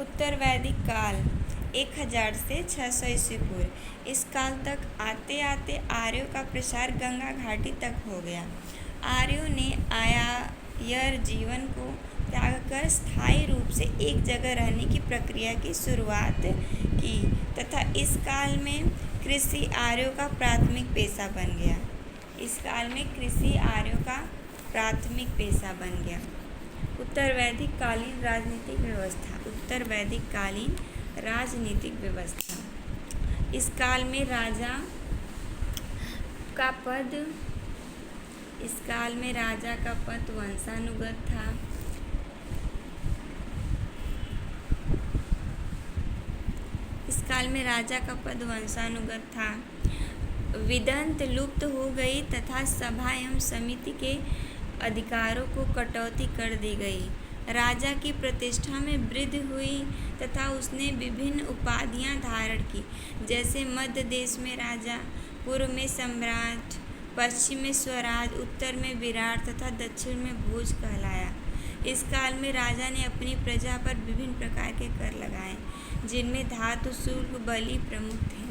उत्तर वैदिक काल 1000 से 600 ईस्वी पूर्व। इस काल तक आते आते आर्यों का प्रसार गंगा घाटी तक हो गया। आर्यों ने आयर जीवन को त्याग कर स्थायी रूप से एक जगह रहने की प्रक्रिया की शुरुआत की तथा इस काल में कृषि आर्यों का प्राथमिक पेशा बन गया। इस काल में कृषि आर्यों का प्राथमिक पेशा बन गया। उत्तर वैदिक कालीन राजनीतिक व्यवस्था। उत्तर वैदिक कालीन राजनीतिक व्यवस्था। इस काल में राजा का पद वंशानुगत था। इस काल में राजा का पद वंशानुगत था। विदंत लुप्त हो गई तथा सभा एवं समिति के अधिकारों को कटौती कर दी गई। राजा की प्रतिष्ठा में वृद्धि हुई तथा उसने विभिन्न उपाधियां धारण की, जैसे मध्य देश में राजा, पूर्व में सम्राट, पश्चिम में स्वराज, उत्तर में विराट तथा दक्षिण में भोज कहलाया। इस काल में राजा ने अपनी प्रजा पर विभिन्न प्रकार के कर लगाए, जिनमें धातु, शुल्क, बलि प्रमुख थे।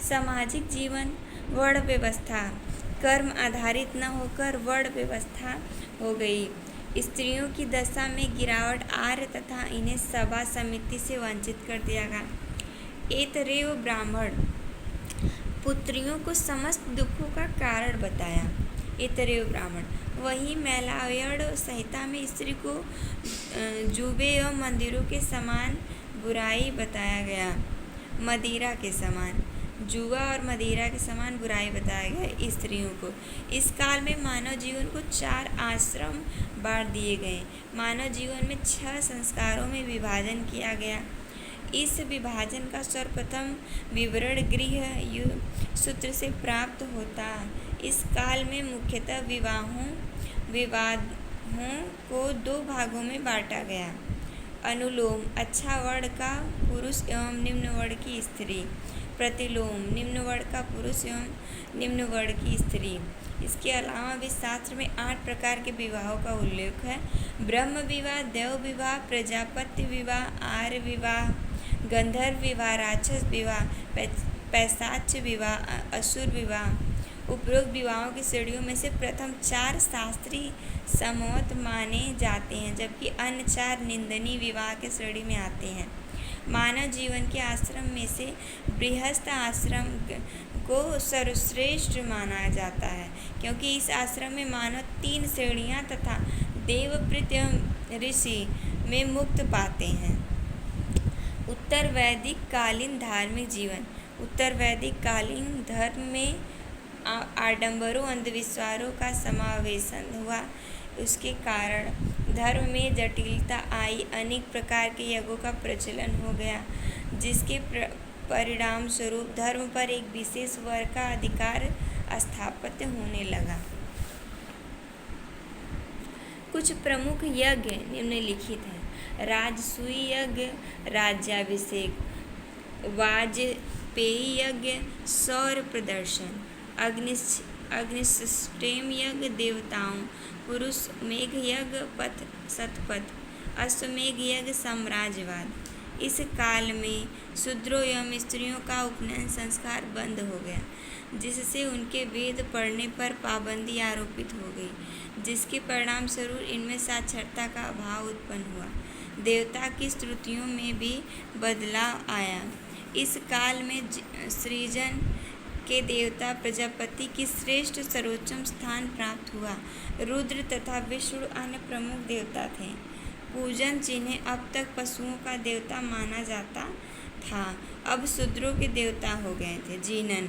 सामाजिक जीवन। वर्ण व्यवस्था। कर्म आधारित न होकर वर्ण व्यवस्था हो गई। स्त्रियों की दशा में गिरावट आर्य तथा इन्हें सभा समिति से वंचित कर दिया गया। ऐतरेय ब्राह्मण पुत्रियों को समस्त दुखों का कारण बताया। ऐतरेय ब्राह्मण। वहीं मैलायण संहिता में स्त्री को जुबे एवं मंदिरों के समान बुराई बताया गया। मदिरा के समान जुआ और मदिरा के समान बुराई बताया गया स्त्रियों को। इस काल में मानव जीवन को 4 आश्रम बांट दिए गए। मानव जीवन में 6 संस्कारों में विभाजन किया गया। इस विभाजन का सर्वप्रथम विवरण गृह सूत्र से प्राप्त होता। इस काल में मुख्यतः विवाहों को 2 भागों में बांटा गया। अनुलोम अच्छा वर्ण का पुरुष एवं निम्न वर्ण की स्त्री। प्रतिलोम निम्न वर्ण का पुरुष एवं निम्न वर्ण की स्त्री। इसके अलावा भी शास्त्र में 8 प्रकार के विवाहों का उल्लेख है। ब्रह्म विवाह, देव विवाह, प्रजापति विवाह, आर्य विवाह, गंधर्व विवाह, राक्षस विवाह, पैशाच विवाह, असुर विवाह। उपरोक्त विवाहों की श्रेणियों में से प्रथम 4 शास्त्रीय सम्मत माने जाते हैं, जबकि अन्य 4 निंदनीय विवाह के श्रेणी में आते हैं। मानव जीवन के आश्रम में से गृहस्थ आश्रम को सर्वश्रेष्ठ माना जाता है, क्योंकि इस आश्रम में मानव 3 श्रेणियां तथा देवप्रीत एवं ऋषि में मुक्त पाते हैं। उत्तर वैदिक कालीन धार्मिक जीवन। उत्तर वैदिक कालीन धर्म में आडंबरों, अंधविश्वासों का समावेशन हुआ। उसके कारण धर्म में जटिलता आई। अनेक प्रकार के यज्ञों का प्रचलन हो गया, जिसके परिणाम स्वरूप धर्म पर एक विशेष वर्ग का अधिकार स्थापित होने लगा। कुछ प्रमुख यज्ञ निम्नलिखित हैं। राजसूय यज्ञ, राज्याभिषेक, वाजपेयी यज्ञ, सौर प्रदर्शन, अग्निष्टोम यज्ञ, देवताओं, पुरुष मेघ यज्ञ, शतपथ, अश्वमेघ यज्ञ, साम्राज्यवाद। इस काल में शूद्रों एवं स्त्रियों का उपनयन संस्कार बंद हो गया, जिससे उनके वेद पढ़ने पर पाबंदी आरोपित हो गई, जिसके परिणाम स्वरूप इनमें साक्षरता का अभाव उत्पन्न हुआ। देवता की स्तुतियों में भी बदलाव आया। इस काल में सृजन के देवता प्रजापति की श्रेष्ठ सर्वोच्च स्थान प्राप्त हुआ। रुद्र तथा विष्णु अन्य प्रमुख देवता थे। पूजन, जिन्हें अब तक पशुओं का देवता माना जाता था, अब शूद्रों के देवता हो गए थे। जीनन।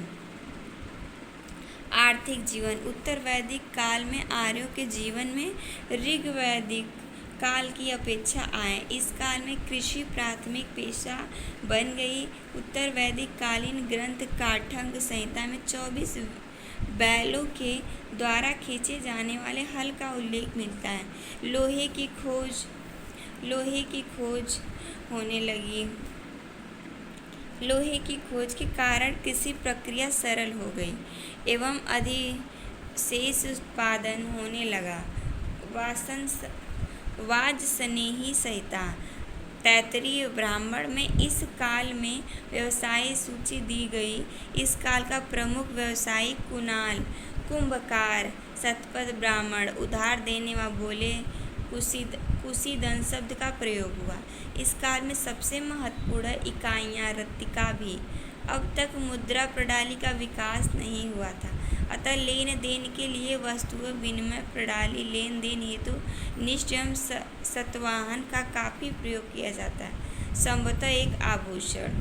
आर्थिक जीवन। उत्तर वैदिक काल में आर्यों के जीवन में ऋग्वैदिक काल की अपेक्षा आए। इस काल में कृषि प्राथमिक पेशा बन गई। उत्तर वैदिक कालीन ग्रंथ काठंग संहिता में 24 बैलों के द्वारा खींचे जाने वाले हल का उल्लेख मिलता है। लोहे की खोज होने लगी। लोहे की खोज के कारण कृषि प्रक्रिया सरल हो गई एवं अधिशेष उत्पादन होने लगा। वाजस्नेही संहिता। तैत्तिरीय ब्राह्मण में इस काल में व्यवसाय सूची दी गई। इस काल का प्रमुख व्यवसायी कुणाल, कुंभकार, शतपथ ब्राह्मण, उधार देने व बोले कुशीदन शब्द का प्रयोग हुआ। इस काल में सबसे महत्वपूर्ण इकाइयाँ रत्तिका भी। अब तक मुद्रा प्रणाली का विकास नहीं हुआ था, अतः लेन देन के लिए वस्तु विनिमय प्रणाली लेन देन हेतु निष्ठ एवं सतवाहन का काफी प्रयोग किया जाता है। संभवतः एक आभूषण